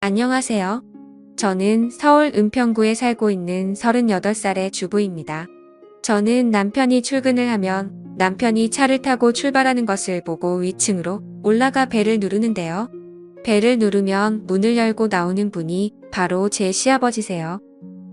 안녕하세요. 저는 서울 은평구에 살고 있는 38살의 주부입니다. 저는 남편이 출근을 하면 남편이 차를 타고 출발하는 것을 보고 위층으로 올라가 벨을 누르는데요. 벨을 누르면 문을 열고 나오는 분이 바로 제 시아버지세요.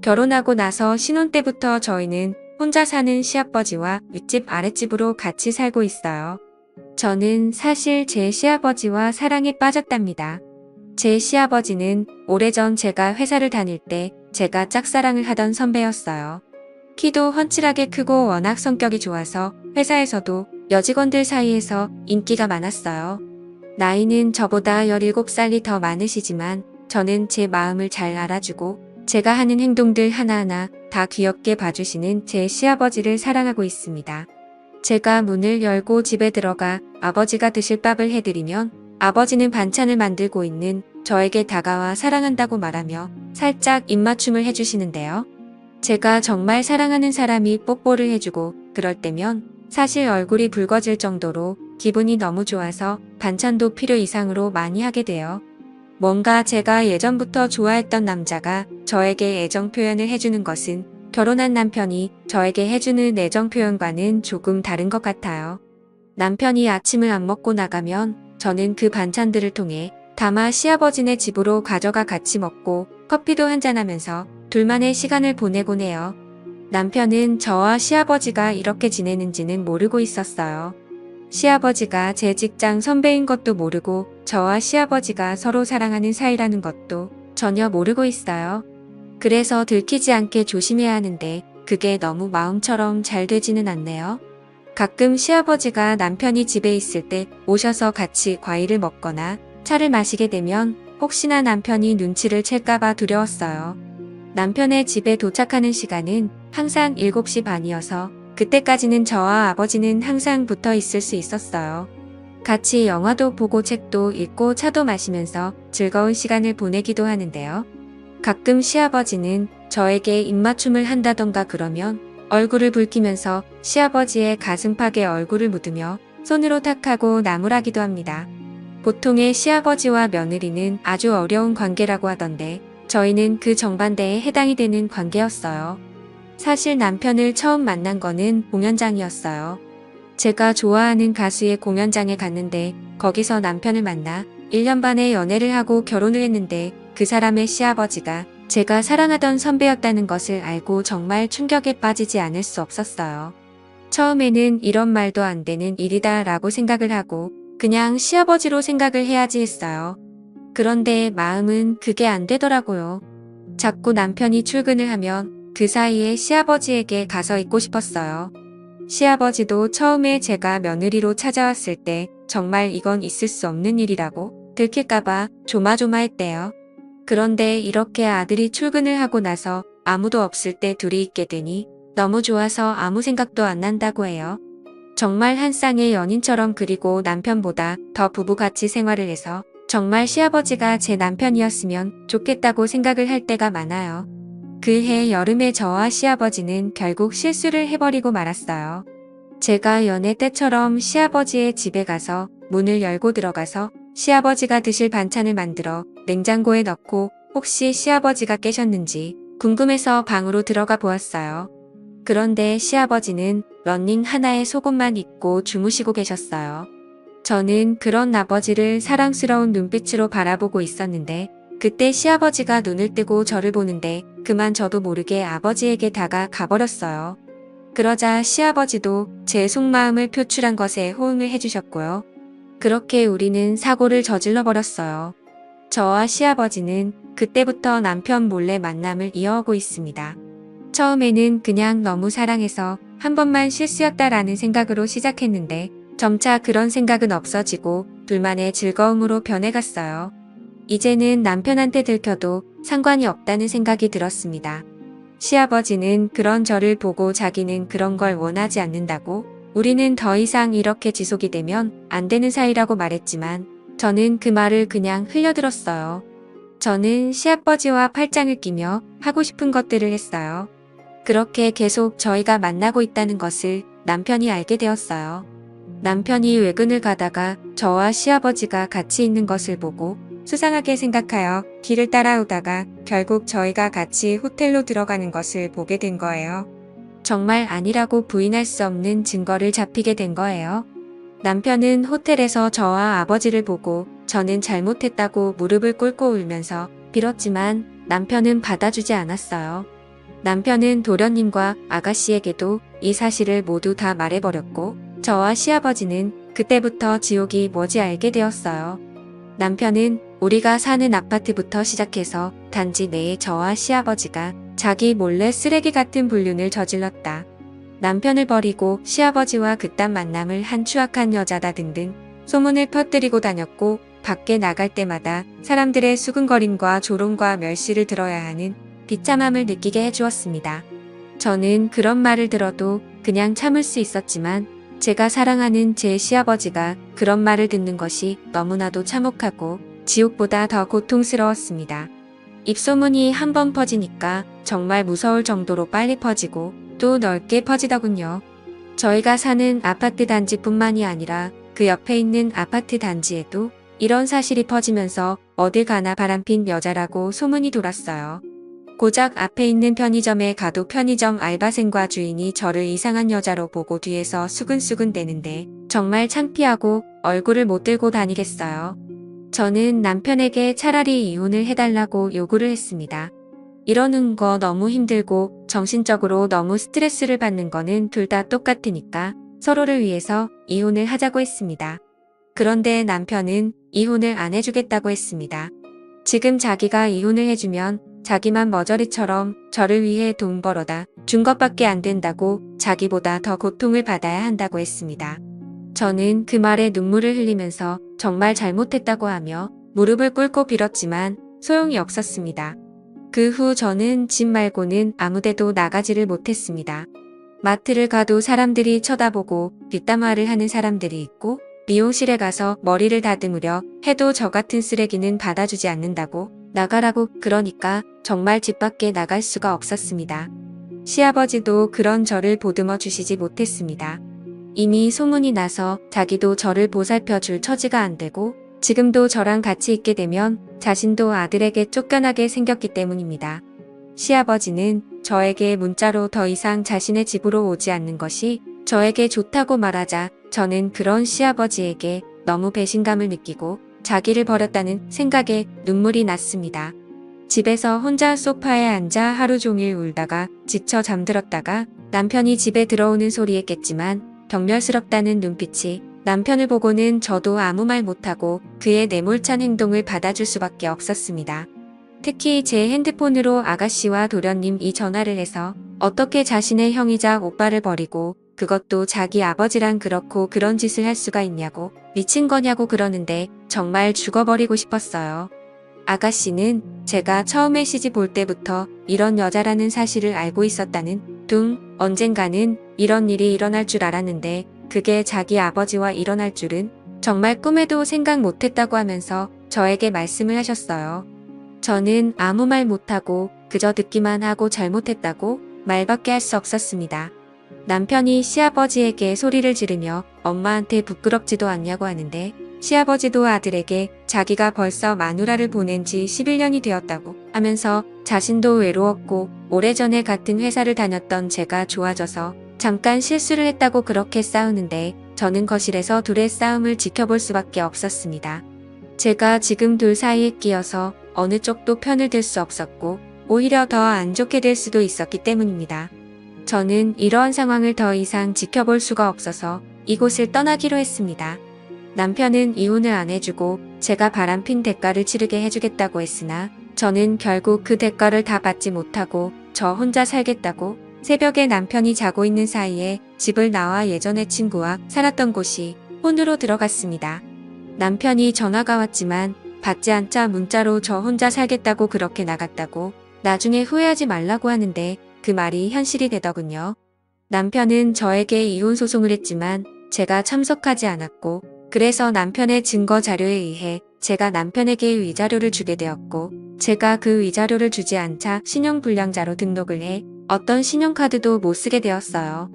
결혼하고 나서 신혼 때부터 저희는 혼자 사는 시아버지와 윗집 아랫집으로 같이 살고 있어요. 저는 사실 제 시아버지와 사랑에 빠졌답니다. 제 시아버지는 오래전 제가 회사를 다닐 때 제가 짝사랑을 하던 선배였어요. 키도 훤칠하게 크고 워낙 성격이 좋아서 회사에서도 여직원들 사이에서 인기가 많았어요. 나이는 저보다 17살이 더 많으시지만 저는 제 마음을 잘 알아주고 제가 하는 행동들 하나하나 다 귀엽게 봐주시는 제 시아버지를 사랑하고 있습니다. 제가 문을 열고 집에 들어가 아버지가 드실 밥을 해드리면 아버지는 반찬을 만들고 있는 저에게 다가와 사랑한다고 말하며 살짝 입맞춤을 해주시는데요. 제가 정말 사랑하는 사람이 뽀뽀를 해주고 그럴 때면 사실 얼굴이 붉어질 정도로 기분이 너무 좋아서 반찬도 필요 이상으로 많이 하게 돼요. 뭔가 제가 예전부터 좋아했던 남자가 저에게 애정 표현을 해주는 것은 결혼한 남편이 저에게 해주는 애정 표현과는 조금 다른 것 같아요. 남편이 아침을 안 먹고 나가면 저는 그 반찬들을 통해 담아 시아버지네 집으로 가져가 같이 먹고 커피도 한잔하면서 둘만의 시간을 보내곤 해요. 남편은 저와 시아버지가 이렇게 지내는지는 모르고 있었어요. 시아버지가 제 직장 선배인 것도 모르고 저와 시아버지가 서로 사랑하는 사이라는 것도 전혀 모르고 있어요. 그래서 들키지 않게 조심해야 하는데 그게 너무 마음처럼 잘 되지는 않네요. 가끔 시아버지가 남편이 집에 있을 때 오셔서 같이 과일을 먹거나 차를 마시게 되면 혹시나 남편이 눈치를 챌까봐 두려웠어요. 남편의 집에 도착하는 시간은 항상 7시 반이어서 그때까지는 저와 아버지는 항상 붙어 있을 수 있었어요. 같이 영화도 보고 책도 읽고 차도 마시면서 즐거운 시간을 보내기도 하는데요. 가끔 시아버지는 저에게 입맞춤을 한다던가 그러면 얼굴을 붉히면서 시아버지의 가슴팍에 얼굴을 묻으며 손으로 탁하고 나무라기도 합니다. 보통의 시아버지와 며느리는 아주 어려운 관계라고 하던데 저희는 그 정반대에 해당이 되는 관계였어요. 사실 남편을 처음 만난 거는 공연장이었어요. 제가 좋아하는 가수의 공연장에 갔는데 거기서 남편을 만나 1년 반의 연애를 하고 결혼을 했는데 그 사람의 시아버지가 제가 사랑하던 선배였다는 것을 알고 정말 충격에 빠지지 않을 수 없었어요. 처음에는 이런 말도 안 되는 일이다 라고 생각을 하고 그냥 시아버지로 생각을 해야지 했어요. 그런데 마음은 그게 안 되더라고요. 자꾸 남편이 출근을 하면 그 사이에 시아버지에게 가서 있고 싶었어요. 시아버지도 처음에 제가 며느리로 찾아왔을 때 정말 이건 있을 수 없는 일이라고 들킬까봐 조마조마했대요. 그런데 이렇게 아들이 출근을 하고 나서 아무도 없을 때 둘이 있게 되니 너무 좋아서 아무 생각도 안 난다고 해요. 정말 한 쌍의 연인처럼 그리고 남편보다 더 부부같이 생활을 해서 정말 시아버지가 제 남편이었으면 좋겠다고 생각을 할 때가 많아요. 그해 여름에 저와 시아버지는 결국 실수를 해버리고 말았어요. 제가 연애 때처럼 시아버지의 집에 가서 문을 열고 들어가서 시아버지가 드실 반찬을 만들어 냉장고에 넣고 혹시 시아버지가 깨셨는지 궁금해서 방으로 들어가 보았어요. 그런데 시아버지는 러닝 하나에 속옷만 입고 주무시고 계셨어요. 저는 그런 아버지를 사랑스러운 눈빛으로 바라보고 있었는데 그때 시아버지가 눈을 뜨고 저를 보는데 그만 저도 모르게 아버지에게 다가가 버렸어요. 그러자 시아버지도 제 속마음을 표출한 것에 호응을 해주셨고요. 그렇게 우리는 사고를 저질러 버렸어요. 저와 시아버지는 그때부터 남편 몰래 만남을 이어오고 있습니다. 처음에는 그냥 너무 사랑해서 한 번만 실수였다라는 생각으로 시작했는데 점차 그런 생각은 없어지고 둘만의 즐거움으로 변해갔어요. 이제는 남편한테 들켜도 상관이 없다는 생각이 들었습니다. 시아버지는 그런 저를 보고 자기는 그런 걸 원하지 않는다고 우리는 더 이상 이렇게 지속이 되면 안 되는 사이라고 말했지만 저는 그 말을 그냥 흘려들었어요. 저는 시아버지와 팔짱을 끼며 하고 싶은 것들을 했어요. 그렇게 계속 저희가 만나고 있다는 것을 남편이 알게 되었어요. 남편이 외근을 가다가 저와 시아버지가 같이 있는 것을 보고 수상하게 생각하여 길을 따라오다가 결국 저희가 같이 호텔로 들어가는 것을 보게 된 거예요. 정말 아니라고 부인할 수 없는 증거를 잡히게 된 거예요. 남편은 호텔에서 저와 아버지를 보고 저는 잘못했다고 무릎을 꿇고 울면서 빌었지만 남편은 받아주지 않았어요. 남편은 도련님과 아가씨에게도 이 사실을 모두 다 말해버렸고 저와 시아버지는 그때부터 지옥이 뭔지 알게 되었어요. 남편은 우리가 사는 아파트부터 시작해서 단지 내에 저와 시아버지가 자기 몰래 쓰레기 같은 불륜을 저질렀다. 남편을 버리고 시아버지와 그딴 만남을 한 추악한 여자다 등등 소문을 퍼뜨리고 다녔고 밖에 나갈 때마다 사람들의 수근거림과 조롱과 멸시를 들어야 하는 비참함을 느끼게 해주었습니다. 저는 그런 말을 들어도 그냥 참을 수 있었지만 제가 사랑하는 제 시아버지가 그런 말을 듣는 것이 너무나도 참혹하고 지옥보다 더 고통스러웠습니다. 입소문이 한번 퍼지니까 정말 무서울 정도로 빨리 퍼지고 또 넓게 퍼지더군요. 저희가 사는 아파트 단지뿐만이 아니라 그 옆에 있는 아파트 단지에도 이런 사실이 퍼지면서 어딜 가나 바람핀 여자라고 소문이 돌았어요. 고작 앞에 있는 편의점에 가도 편의점 알바생과 주인이 저를 이상한 여자로 보고 뒤에서 수근수근 대는데 정말 창피하고 얼굴을 못 들고 다니겠어요. 저는 남편에게 차라리 이혼을 해달라고 요구를 했습니다. 이러는 거 너무 힘들고 정신적으로 너무 스트레스를 받는 거는 둘 다 똑같으니까 서로를 위해서 이혼을 하자고 했습니다. 그런데 남편은 이혼을 안 해주겠다고 했습니다. 지금 자기가 이혼을 해주면 자기만 머저리처럼 저를 위해 돈 벌어다 준 것밖에 안 된다고 자기보다 더 고통을 받아야 한다고 했습니다. 저는 그 말에 눈물을 흘리면서 정말 잘못했다고 하며 무릎을 꿇고 빌었지만 소용이 없었습니다. 그 후 저는 집 말고는 아무데도 나가지를 못했습니다. 마트를 가도 사람들이 쳐다보고 뒷담화를 하는 사람들이 있고 미용실에 가서 머리를 다듬으려 해도 저 같은 쓰레기는 받아주지 않는다고 나가라고 그러니까 정말 집 밖에 나갈 수가 없었습니다. 시아버지도 그런 저를 보듬어 주시지 못했습니다. 이미 소문이 나서 자기도 저를 보살펴 줄 처지가 안 되고 지금도 저랑 같이 있게 되면 자신도 아들에게 쫓겨나게 생겼기 때문입니다. 시아버지는 저에게 문자로 더 이상 자신의 집으로 오지 않는 것이 저에게 좋다고 말하자 저는 그런 시아버지에게 너무 배신감을 느끼고 자기를 버렸다는 생각에 눈물이 났습니다. 집에서 혼자 소파에 앉아 하루 종일 울다가 지쳐 잠들었다가 남편이 집에 들어오는 소리에 깼지만 경멸스럽다는 눈빛이 남편을 보고는 저도 아무 말 못하고 그의 내몰찬 행동을 받아줄 수밖에 없었습니다. 특히 제 핸드폰으로 아가씨와 도련님이 전화를 해서 어떻게 자신의 형이자 오빠를 버리고 그것도 자기 아버지랑 그렇고 그런 짓을 할 수가 있냐고 미친 거냐고 그러는데 정말 죽어버리고 싶었어요. 아가씨는 제가 처음에 시집 올 때부터 이런 여자라는 사실을 알고 있었다는 둥 언젠가는 이런 일이 일어날 줄 알았는데 그게 자기 아버지와 일어날 줄은 정말 꿈에도 생각 못했다고 하면서 저에게 말씀을 하셨어요. 저는 아무 말 못하고 그저 듣기만 하고 잘못했다고 말밖에 할 수 없었습니다. 남편이 시아버지에게 소리를 지르며 엄마한테 부끄럽지도 않냐고 하는데 시아버지도 아들에게 자기가 벌써 마누라를 보낸 지 11년이 되었다고 하면서 자신도 외로웠고 오래전에 같은 회사를 다녔던 제가 좋아져서 잠깐 실수를 했다고 그렇게 싸우는데 저는 거실에서 둘의 싸움을 지켜볼 수밖에 없었습니다. 제가 지금 둘 사이에 끼어서 어느 쪽도 편을 들 수 없었고 오히려 더 안 좋게 될 수도 있었기 때문입니다. 저는 이러한 상황을 더 이상 지켜볼 수가 없어서 이곳을 떠나기로 했습니다. 남편은 이혼을 안 해주고 제가 바람핀 대가를 치르게 해주겠다고 했으나 저는 결국 그 대가를 다 받지 못하고 저 혼자 살겠다고 새벽에 남편이 자고 있는 사이에 집을 나와 예전의 친구와 살았던 곳이 혼으로 들어갔습니다. 남편이 전화가 왔지만 받지 않자 문자로 저 혼자 살겠다고 그렇게 나갔다고 나중에 후회하지 말라고 하는데 그 말이 현실이 되더군요. 남편은 저에게 이혼 소송을 했지만 제가 참석하지 않았고 그래서 남편의 증거 자료에 의해 제가 남편에게 위자료를 주게 되었고 제가 그 위자료를 주지 않자 신용불량자로 등록을 해 어떤 신용카드도 못 쓰게 되었어요.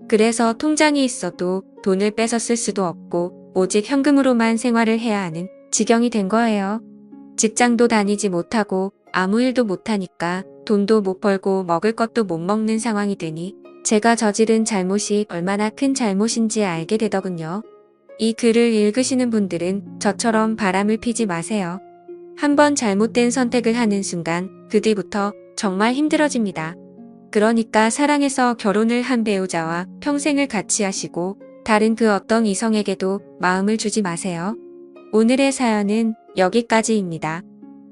그래서 통장이 있어도 돈을 빼서 쓸 수도 없고 오직 현금으로만 생활을 해야 하는 지경이 된 거예요. 직장도 다니지 못하고 아무 일도 못하니까 돈도 못 벌고 먹을 것도 못 먹는 상황이 되니 제가 저지른 잘못이 얼마나 큰 잘못인지 알게 되더군요. 이 글을 읽으시는 분들은 저처럼 바람을 피지 마세요. 한번 잘못된 선택을 하는 순간 그 뒤부터 정말 힘들어집니다. 그러니까 사랑해서 결혼을 한 배우자와 평생을 같이 하시고 다른 그 어떤 이성에게도 마음을 주지 마세요. 오늘의 사연은 여기까지입니다.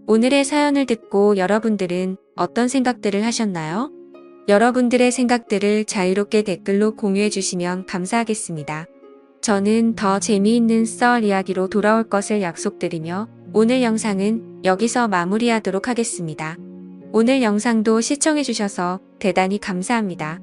오늘의 사연을 듣고 여러분들은 어떤 생각들을 하셨나요? 여러분들의 생각들을 자유롭게 댓글로 공유해 주시면 감사하겠습니다. 저는 더 재미있는 썰 이야기로 돌아올 것을 약속드리며 오늘 영상은 여기서 마무리하도록 하겠습니다. 오늘 영상도 시청해 주셔서 대단히 감사합니다.